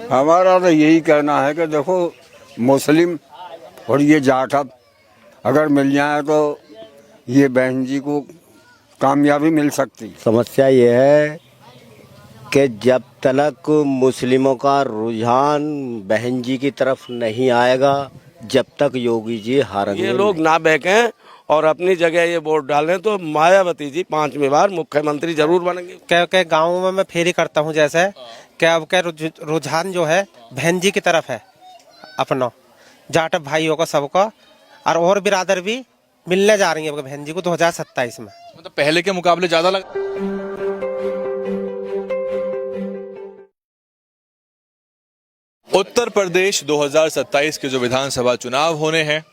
हमारा तो यही कहना है कि देखो मुस्लिम और ये जाट अब अगर मिल जाए तो ये बहन जी को कामयाबी मिल सकती। समस्या ये है कि जब तक मुस्लिमों का रुझान बहन जी की तरफ नहीं आएगा जब तक योगी जी हारेंगे। ये लोग ना बहकें और अपनी जगह ये वोट डालें तो मायावती जी 5वीं बार मुख्यमंत्री जरूर बनेंगे। क्या गाँव में मैं फेरी करता हूँ जैसे क्या अब क्या रुझान जो है बहन जी की तरफ है अपना जाट भाइयों का सबका और बिरादर भी मिलने जा रही है बहन जी को 2027 में। मतलब पहले के मुकाबले ज्यादा लग। उत्तर प्रदेश 2027 के जो विधानसभा चुनाव होने हैं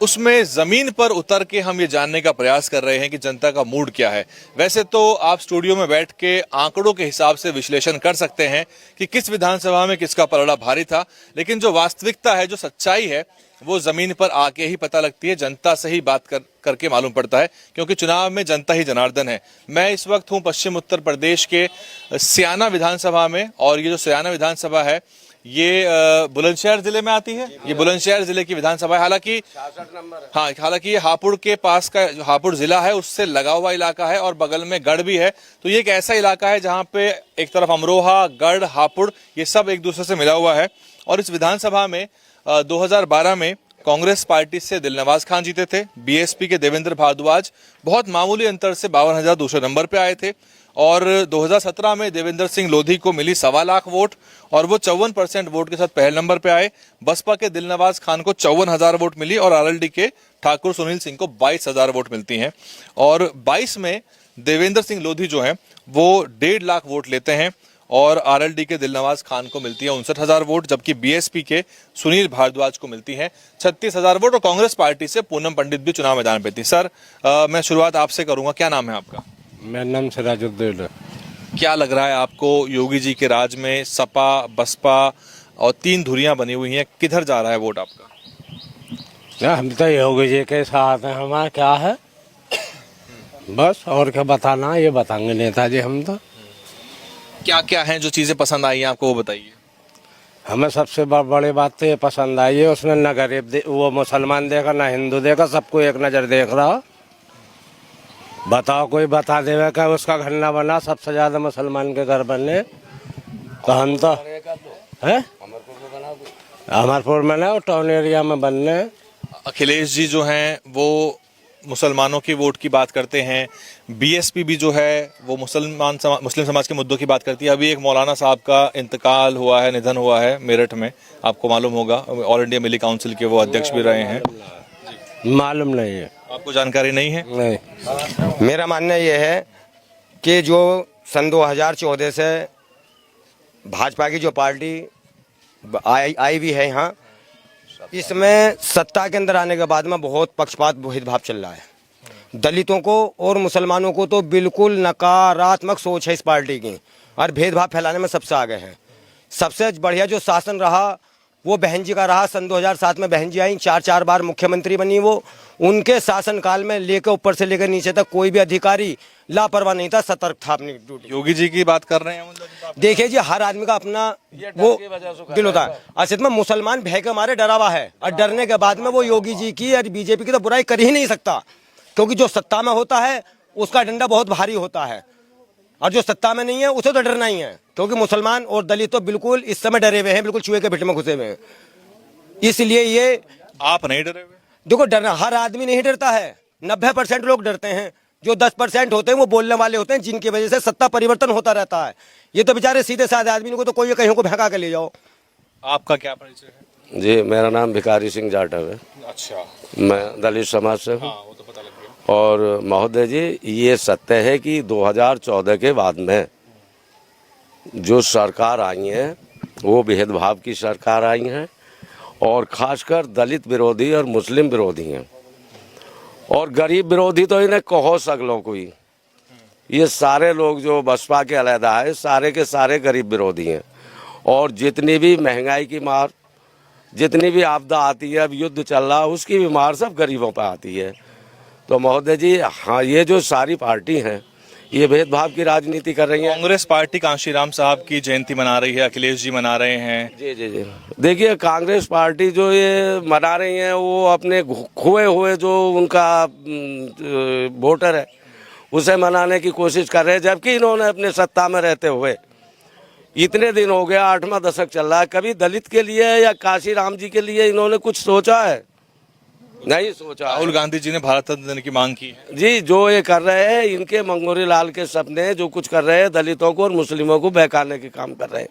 उसमें जमीन पर उतर के हम ये जानने का प्रयास कर रहे हैं कि जनता का मूड क्या है। वैसे तो आप स्टूडियो में बैठ के आंकड़ों के हिसाब से विश्लेषण कर सकते हैं कि किस विधानसभा में किसका पलड़ा भारी था, लेकिन जो वास्तविकता है, जो सच्चाई है, वो जमीन पर आके ही पता लगती है। जनता से ही बात करके मालूम पड़ता है, क्योंकि चुनाव में जनता ही जनार्दन है। मैं इस वक्त हूं पश्चिम उत्तर प्रदेश के सियाना विधानसभा में, और ये जो सियाना विधानसभा है ये बुलंदशहर जिले में आती है। ये बुलंदशहर जिले की विधानसभा है। हालांकि ये हापुड़ के पास का जो हापुड़ जिला है उससे लगा हुआ इलाका है और बगल में गढ़ भी है। तो ये एक ऐसा इलाका है जहां पे एक तरफ अमरोहा, गढ़, हापुड़ ये सब एक दूसरे से मिला हुआ है। और इस विधानसभा में 2012 में कांग्रेस पार्टी से दिलनवाज खान जीते थे। बीएसपी के देवेंद्र भारद्वाज बहुत मामूली अंतर से 52,000 दूसरे नंबर पे आए थे। और 2017 में देवेंद्र सिंह लोधी को मिली 1.25 लाख वोट और वो 54% वोट के साथ पहले नंबर पे आए। बसपा के दिलनवाज खान को 54,000 वोट मिली और आरएलडी के ठाकुर सुनील सिंह को 22,000 वोट मिलती हैं। और 22 में देवेंद्र सिंह लोधी जो है वो 1.5 लाख वोट लेते हैं और आरएलडी के दिलनवाज खान को मिलती है 59,000 वोट, जबकि बीएसपी के सुनील भारद्वाज को मिलती है 36,000 वोट। और कांग्रेस पार्टी से पूनम पंडित भी चुनाव मैदान पे थी। सर, मैं शुरुआत आपसे करूंगा। क्या नाम है आपका? मेरा नाम सिराजुद्दौला है। क्या लग रहा है आपको योगी जी के राज में सपा, बसपा और 3 धुरियां बनी हुई हैं, किधर जा रहा है वोट आपका? हम तो योगी जी के साथ हैं। हमारा क्या है, बस और क्या बताना, ये बताएंगे नेताजी। हम तो क्या क्या हैं जो चीजें पसंद आई हैं आपको, वो बताइए। हमें सबसे बड़ी बात तो ये पसंद आई है, उसने न गरीब वो मुसलमान देखा न हिंदू देखा, सबको एक नजर देख रहा। बताओ, कोई बता देगा क्या उसका घर ना बना, सबसे ज्यादा मुसलमान के घर बनने। तो हम तो है अमरपुर में ना टाउन एरिया में बनने। अखिलेश जी जो हैं वो मुसलमानों की वोट की बात करते हैं। बीएसपी भी जो है वो मुस्लिम समाज के मुद्दों की बात करती है। अभी एक मौलाना साहब का इंतकाल हुआ है, निधन हुआ है मेरठ में, आपको मालूम होगा। ऑल इंडिया मिली काउंसिल के वो अध्यक्ष भी रहे हैं। मालूम नहीं है आपको? जानकारी नहीं है? नहीं। मेरा मानना यह है कि जो सन 2014 से भाजपा की जो पार्टी आई भी है यहाँ, इसमें सत्ता के अंदर आने के बाद में बहुत पक्षपात भेदभाव चल रहा है। दलितों को और मुसलमानों को तो बिल्कुल नकारात्मक सोच है इस पार्टी की, और भेदभाव फैलाने में सबसे आगे है। सबसे बढ़िया जो शासन रहा वो बहन जी का रहा। सन 2007 में बहन जी आई, 4 बार मुख्यमंत्री बनी वो। उनके शासनकाल में लेकर ऊपर से लेकर नीचे तक कोई भी अधिकारी लापरवाह नहीं था, सतर्क था अपनी ड्यूटी। योगी जी की बात कर रहे हैं? देखिए जी, हर आदमी का अपना वो दिल होता है। असल में मुसलमान भय के मारे डरा हुआ है, और डरने के बाद में वो योगी जी की और बीजेपी की तो बुराई कर ही नहीं सकता, क्योंकि जो सत्ता में होता है उसका डंडा बहुत भारी होता है, और जो सत्ता में नहीं है उसे तो डरना ही है। क्योंकि मुसलमान और दलित तो बिल्कुल इस समय डरे हुए हैं, बिल्कुल चूहे के भिट में घुसे हुए हैं। इसलिए ये आप नहीं डरे हुए? देखो, डरना हर आदमी नहीं डरता है। 90% लोग डरते हैं। जो 10% होते हैं वो बोलने वाले होते हैं, जिनकी वजह से सत्ता परिवर्तन होता रहता है। ये तो बेचारे सीधे साधे आदमी को तो कोई कहीं को भगा के ले जाओ। आपका क्या परिचय है? जी, मेरा नाम भिखारी सिंह जाटव है। अच्छा। मैं दलित समाज से हूँ। वो तो पता लग गया। और महोदय जी, ये सत्य है कि 2014 के बाद में जो सरकार आई है वो भेदभाव की सरकार आई है, और खासकर दलित विरोधी और मुस्लिम विरोधी हैं, और गरीब विरोधी तो इन्हें कहो सगलों को ही। ये सारे लोग जो बसपा के अलहदा है, सारे के सारे गरीब विरोधी हैं। और जितनी भी महंगाई की मार, जितनी भी आपदा आती है, अब युद्ध चल रहा है, उसकी भी मार सब गरीबों पर आती है। तो महोदय जी, हाँ, ये जो सारी पार्टी हैं ये भेदभाव की राजनीति कर रही है। कांग्रेस पार्टी कांशीराम साहब की जयंती मना रही है, अखिलेश जी मना रहे हैं। जी जी जी, देखिए कांग्रेस पार्टी जो ये मना रही है वो अपने खोए हुए जो उनका वोटर है उसे मनाने की कोशिश कर रहे हैं, जबकि इन्होंने अपने सत्ता में रहते हुए इतने दिन हो गया, 8वां दशक चल रहा है, कभी दलित के लिए या काशीराम जी के लिए इन्होंने कुछ सोचा है? नहीं सोचा। राहुल गांधी जी ने भारत रत्न देने की मांग की है। जी, जो ये कर रहे हैं, इनके मंगोरी लाल के सपने जो कुछ कर रहे हैं, दलितों को और मुस्लिमों को बहकाने के काम कर रहे हैं।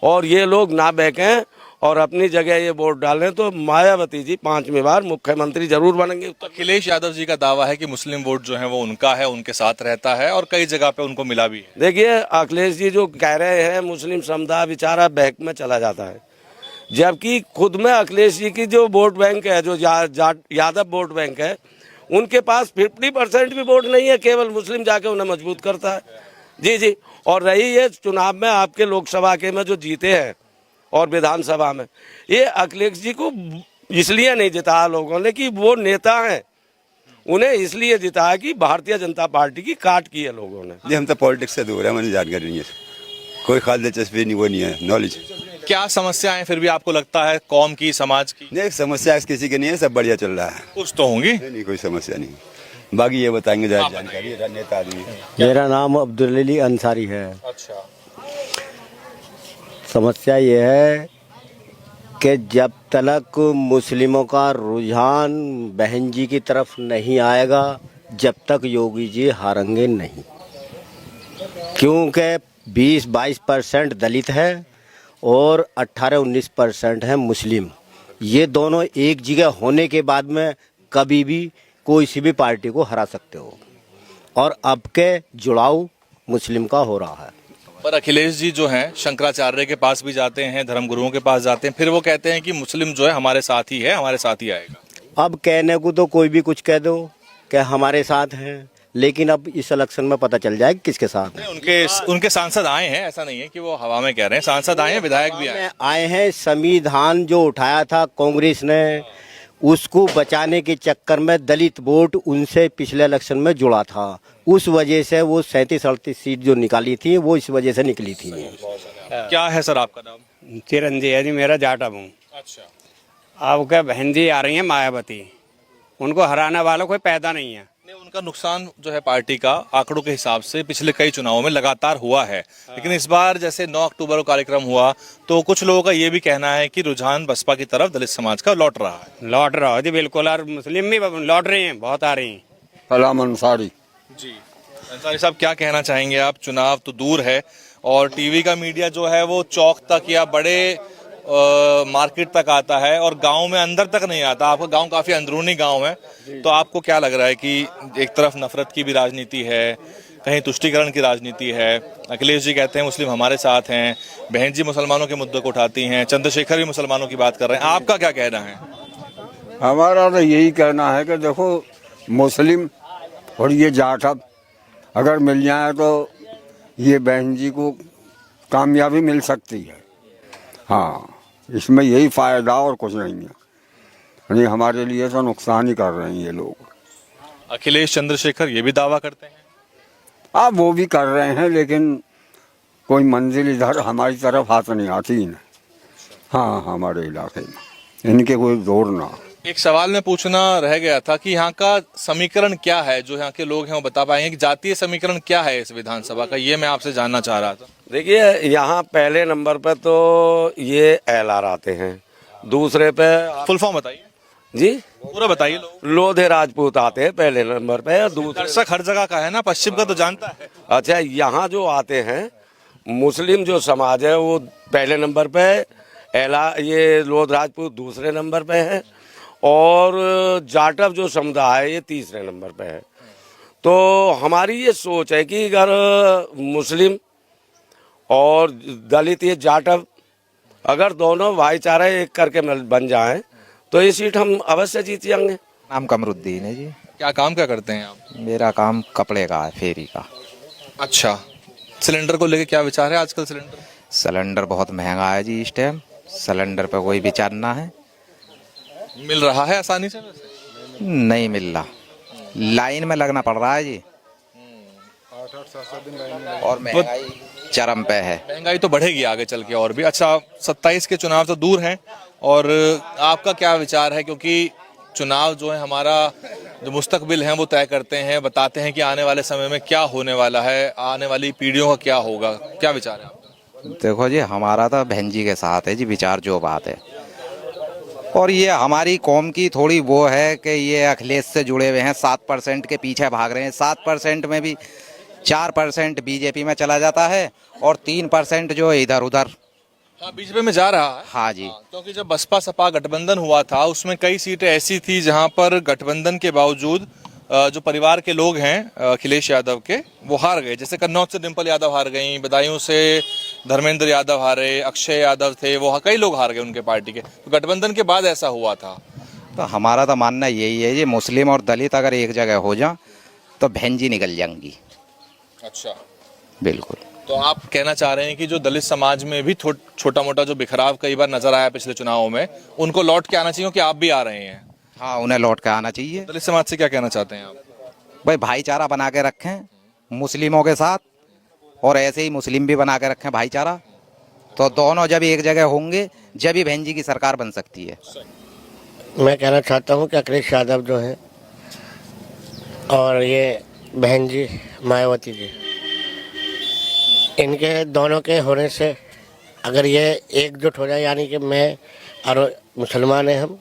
और ये लोग ना बहकें और अपनी जगह ये वोट डालें तो मायावती जी 5वीं बार मुख्यमंत्री जरूर बनेंगे। अखिलेश यादव जी का दावा है कि मुस्लिम वोट जो है वो उनका है, उनके साथ रहता है और कई जगह पे उनको मिला भी है। देखिए अखिलेश जी जो कह रहे हैं मुस्लिम समुदाय बेचारा बहक में चला जाता है, जबकि खुद में अखिलेश जी की जो वोट बैंक है, जो यादव वोट बैंक है, उनके पास 50% भी वोट नहीं है, केवल मुस्लिम जाके उन्हें मजबूत करता है। जी जी, और रही ये चुनाव में आपके लोकसभा के में जो जीते हैं और विधानसभा में, ये अखिलेश जी को इसलिए नहीं जिताया लोगों ने कि वो नेता हैं, उन्हें इसलिए जिताया कि भारतीय जनता पार्टी की काट की है लोगों ने। जी हम तो पॉलिटिक्स से दूर है, मुझे जानकारी नहीं है, कोई खास दिलचस्पी नहीं, वो नहीं है नॉलेज। क्या समस्याएं फिर भी आपको लगता है कौम की, समाज की? नहीं, समस्या किसी की नहीं है, सब बढ़िया चल रहा है। कुछ तो होंगी। नहीं, कोई समस्या नहीं, बाकी ये बताएंगे ज़्यादा जानकारी, नेता आदमी। मेरा नाम अब्दुल अली अंसारी है। अच्छा, समस्या ये है कि जब तक मुस्लिमों का रुझान बहन जी की तरफ नहीं आएगा, जब तक योगी जी हारेंगे नहीं, क्योंकि 20-22% दलित है और 18-19% है मुस्लिम। ये दोनों एक जगह होने के बाद में कभी भी कोई सी भी पार्टी को हरा सकते हो, और अब के जुड़ाव मुस्लिम का हो रहा है। पर अखिलेश जी जो हैं शंकराचार्य के पास भी जाते हैं, धर्मगुरुओं के पास जाते हैं, फिर वो कहते हैं कि मुस्लिम जो है हमारे साथ ही है, हमारे साथ ही आएगा। अब कहने को तो कोई भी कुछ कह दो कि हमारे साथ हैं, लेकिन अब इस इलेक्शन में पता चल जाएगा किसके साथ हैं। उनके सांसद आए हैं, ऐसा नहीं है कि वो हवा में कह रहे हैं, सांसद आए हैं, विधायक भी आए हैं। संविधान जो उठाया था कांग्रेस ने, उसको बचाने के चक्कर में दलित वोट उनसे पिछले इलेक्शन में जुड़ा था, उस वजह से वो 37-38 सीट जो निकाली थी वो इस वजह से निकली थी। क्या है सर आपका नाम? चिरंजी है जी, मेरा जाटव हूँ। अच्छा, अब क्या बहन जी आ रही हैं मायावती, उनको हराने वाला कोई पैदा नहीं है। उनका नुकसान जो है पार्टी का आंकड़ों के हिसाब से पिछले कई चुनावों में लगातार हुआ है, लेकिन इस बार जैसे 9 अक्टूबर को कार्यक्रम हुआ तो कुछ लोगों का ये भी कहना है कि रुझान बसपा की तरफ दलित समाज का लौट रहा है। लौट रहा है जी, बिल्कुल, और मुस्लिम भी लौट रहे हैं, बहुत आ रही हैं। सलाम अंसारी। जी, अंसारी साहब क्या कहना चाहेंगे आप? चुनाव तो दूर है और टीवी का मीडिया जो है वो चौक तक या बड़े मार्केट तक आता है और गांव में अंदर तक नहीं आता। आपका गांव काफी अंदरूनी गांव है, तो आपको क्या लग रहा है कि एक तरफ नफरत की भी राजनीति है, कहीं तुष्टीकरण की राजनीति है? अखिलेश जी कहते हैं मुस्लिम हमारे साथ हैं, बहन जी मुसलमानों के मुद्दे को उठाती हैं, चंद्रशेखर भी मुसलमानों की बात कर रहे हैं, आपका क्या कहना है? हमारा तो यही कहना है कि देखो मुस्लिम और ये जाट अब अगर मिल जाए तो ये बहन जी को कामयाबी मिल सकती है। हाँ, इसमें यही फायदा और कुछ नहीं है, यानी हमारे लिए तो नुकसान ही कर रहे हैं ये लोग। अखिलेश चंद्रशेखर ये भी दावा करते हैं। आप वो भी कर रहे हैं, लेकिन कोई मंजिल इधर हमारी तरफ हाथ नहीं आती ही नहीं। हाँ, हमारे इलाके में इनके कोई जोर ना। एक सवाल में पूछना रह गया था कि यहाँ का समीकरण क्या है, जो यहाँ के लोग हैं वो बता पाएंगे कि जातीय समीकरण क्या है इस विधानसभा का, ये मैं आपसे जानना चाह रहा था। देखिए यहाँ पहले नंबर पे तो ये LR आते हैं, दूसरे पे फुल फॉर्म बताइए जी, पूरा बताइए। लोधे राजपूत आते हैं पहले नंबर पे, दूसरे दर्शक हर जगह का है ना, पश्चिम का तो जानता है। अच्छा, यहाँ जो आते हैं मुस्लिम जो समाज है वो पहले नंबर पे, ये लोध राजपूत दूसरे नंबर पे है, और जाटव जो समुदाय है ये तीसरे नंबर पे है। तो हमारी ये सोच है कि अगर मुस्लिम और दलित ये जाटव अगर दोनों भाईचारा एक करके बन जाएं तो ये सीट हम अवश्य जीत जाएंगे। नाम कमरुद्दीन है जी। क्या काम क्या करते हैं आप? मेरा काम कपड़े का है, फेरी का। अच्छा, सिलेंडर को लेके क्या विचार है आजकल? सिलेंडर बहुत महंगा है जी इस टाइम, सिलेंडर पे कोई विचार ना है। मिल रहा है आसानी से? वैसे नहीं मिल रहा, लाइन में लगना पड़ रहा है जी। और महंगाई चरम पे है। महंगाई तो बढ़ेगी आगे चल के और भी। अच्छा, 27 के चुनाव तो दूर हैं, और आपका क्या विचार है, क्योंकि चुनाव जो है हमारा जो मुस्तकबिल है वो तय करते हैं, बताते हैं कि आने वाले समय में क्या होने वाला है, आने वाली पीढ़ियों का क्या होगा, क्या विचार है आपका? देखो जी, हमारा तो बहन जी के साथ है जी विचार, जो बात है। और ये हमारी कौम की थोड़ी वो है कि ये अखिलेश से जुड़े हुए हैं, 7% के पीछे भाग रहे हैं। 7% में भी 4% बीजेपी में चला जाता है और 3% जो इधर उधर। हाँ, बीजेपी में जा रहा है। हाँ जी, क्योंकि जब बसपा सपा गठबंधन हुआ था उसमें कई सीटें ऐसी थी जहां पर गठबंधन के बावजूद जो परिवार के लोग हैं अखिलेश यादव के, वो हार गए। जैसे कन्नौज से डिम्पल यादव हार गई, बदायूं से धर्मेंद्र यादव हारे, अक्षय यादव थे, वो कई लोग हार गए उनके पार्टी के। तो गठबंधन के बाद ऐसा हुआ था। तो हमारा तो मानना यही है, ये मुस्लिम और दलित अगर एक जगह हो जाए तो बहन जी निकल जाएंगी। अच्छा, बिल्कुल। तो आप कहना चाह रहे हैं कि जो दलित समाज में भी छोटा मोटा जो बिखराव कई बार नजर आया पिछले चुनावों में, उनको लौट के आना चाहिए, कि आप भी आ रहे हैं? हाँ, उन्हें लौट के आना चाहिए। दलित समाज से क्या कहना चाहते हैं आप? भाई भाईचारा बना के रखें मुस्लिमों के साथ, और ऐसे ही मुस्लिम भी बना के रखें भाईचारा। तो दोनों जब एक जगह होंगे जब ही बहन जी की सरकार बन सकती है। मैं कहना चाहता हूँ कि अखिलेश यादव जो है और ये बहन जी मायावती जी, इनके दोनों के होने से अगर ये एकजुट हो जाए, यानी कि मैं और मुसलमान हैं हम,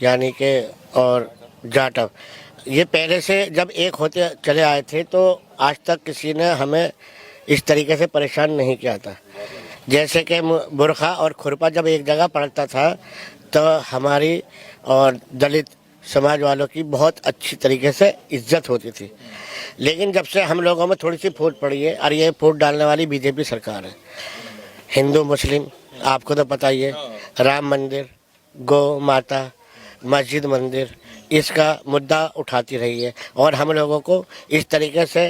यानी कि और जाटव, ये पहले से जब एक होते चले आए थे तो आज तक किसी ने हमें इस तरीके से परेशान नहीं किया था। जैसे कि बुरखा और खुरपा जब एक जगह पड़ता था तो हमारी और दलित समाज वालों की बहुत अच्छी तरीके से इज्जत होती थी। लेकिन जब से हम लोगों में थोड़ी सी फूट पड़ी है, और ये फूट डालने वाली बीजेपी सरकार है, हिंदू मुस्लिम आपको तो पता ही है, राम मंदिर, गौ माता, मस्जिद मंदिर, इसका मुद्दा उठाती रही है, और हम लोगों को इस तरीके से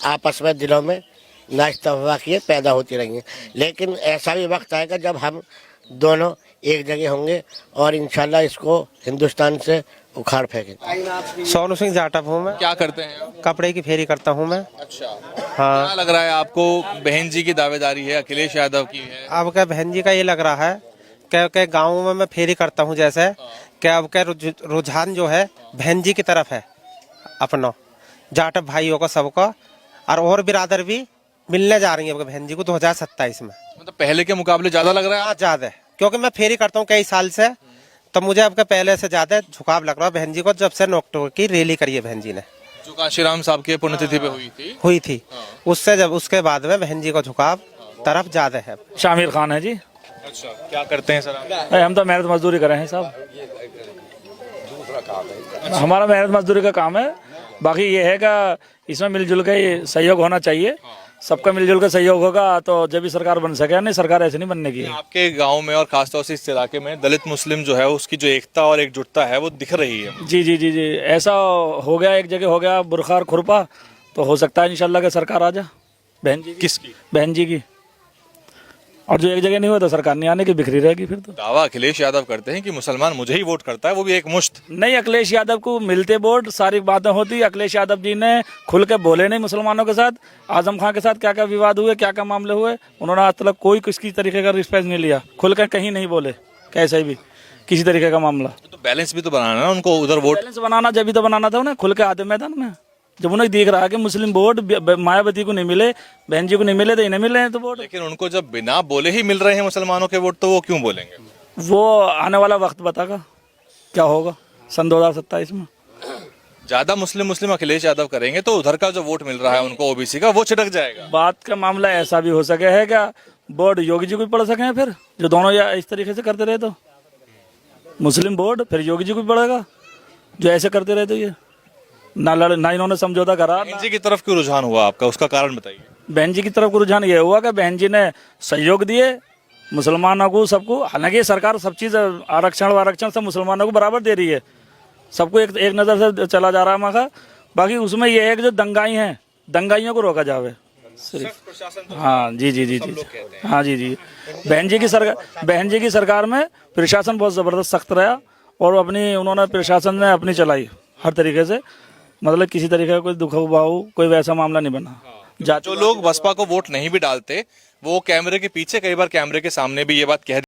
आपस में दिलों में नाश्ता पैदा होती रही हैं। लेकिन ऐसा भी वक्त आएगा जब हम दोनों एक जगह होंगे और इंशाल्लाह इसको हिंदुस्तान से उखाड़ फेंकेंगे। सोनू सिंह जाटव हूँ मैं। क्या करते हैं आप? कपड़े की फेरी करता हूँ मैं। अच्छा, हाँ। क्या लग रहा है आपको? बहन जी की दावेदारी है, अखिलेश यादव की है। अब क्या बहन जी का ये लग रहा है क्या गाँव में मैं फेरी करता हूँ, जैसे क्या अब क्या रुझान जो है बहन जी की तरफ है अपना, जाटव भाइयों का सबका, और बिरादर भी मिलने जा रही है बहन जी को 2027 में। मतलब पहले के मुकाबले ज्यादा लग रहा है? ज्यादा है, क्योंकि मैं फेरी करता हूँ कई साल से, तो मुझे अब पहले से ज्यादा झुकाव लग रहा है बहन जी को, जब से नोकटो की रैली करी है बहन जी ने, जो काशीराम साहब के पुण्यतिथि पे हुई थी। उससे जब उसके बाद में बहन जी को झुकाव तरफ ज्यादा है। शामिर खान है जी। अच्छा, क्या करते हैं सर आप? हम तो मेहनत मजदूरी कर रहे हैं साहब, हमारा मेहनत मजदूरी का काम है। बाकी ये है कि इसमें मिलजुल के सहयोग होना चाहिए, सबका मिलजुल के सहयोग होगा तो जब भी सरकार बन सके, नहीं सरकार ऐसे नहीं बनने की है। आपके गांव में और खासतौर से इस इलाके में दलित मुस्लिम जो है उसकी जो एकता और एकजुटता है वो दिख रही है। जी जी जी जी, ऐसा हो गया, एक जगह हो गया बुरखा और खुरपा, तो हो सकता है इंशाल्लाह कि सरकार आ जा बहन जी। किसकी? बहन जी की। और जो एक जगह नहीं हुआ तो सरकार नहीं आने की, बिखरी रहेगी फिर तो। दावा अखिलेश यादव करते हैं कि मुसलमान मुझे ही वोट करता है, वो भी एक मुश्त। नहीं, अखिलेश यादव को मिलते वोट, सारी बातें होती। अखिलेश यादव जी ने खुल के बोले नहीं मुसलमानों के साथ। आजम खान के साथ क्या क्या विवाद हुए, क्या क्या मामले हुए, उन्होंने आज तक कोई किसी तरीके का रिस्पेक्ट नहीं लिया, खुल कर कहीं नहीं बोले कैसे भी किसी तरीके का मामला। तो बैलेंस भी तो बनाना ना उनको, उधर वोट बैलेंस बनाना जब भी तो बनाना था उन्हें, खुल के आते मैदान में। जब उन्हें दिख रहा है कि मुस्लिम वोट मायावती को नहीं मिले, बहन जी को नहीं मिले, तो इन्हें मिले हैं तो वोट। लेकिन उनको जब बिना बोले ही मिल रहे हैं मुसलमानों के वोट, तो वो क्यों बोलेंगे? वो आने वाला वक्त बतागा क्या होगा सन 2027 में। ज्यादा मुस्लिम अखिलेश यादव करेंगे तो उधर का जो वोट मिल रहा है उनको ओबीसी का, वो छिटक जाएगा। बात का मामला ऐसा भी हो सके है क्या वोट योगी जी को भी पड़ सके, फिर जो दोनों या इस तरीके से करते रहे, तो मुस्लिम वोट फिर योगी जी को भी पड़ेगा जो ऐसे करते रहे। तो ये ना इन्होंने समझौता करा। बहन जी की तरफ क्यों रुझान हुआ आपका, उसका कारण बताइए। बहन जी की तरफ को रुझान ये हुआ कि बहन जी ने सहयोग दिए मुसलमानों को, सबको। हालांकि सरकार सब चीज़ आरक्षण से मुसलमानों को बराबर दे रही है, सबको एक नज़र से चला जा रहा है मगर। बाकी उसमें यह है कि जो दंगाई हैं, दंगाइयों को रोका जावे सिर्फ। हाँ जी जी जी जी, हाँ जी जी। बहन जी की सरकार में प्रशासन बहुत ज़बरदस्त सख्त रहा, और उन्होंने प्रशासन ने अपनी चलाई हर तरीके से, मतलब किसी तरीके का कोई दुख भाव कोई वैसा मामला नहीं बना। जाति जो लोग बसपा को वोट नहीं भी डालते वो कैमरे के पीछे, कई बार कैमरे के सामने भी ये बात कह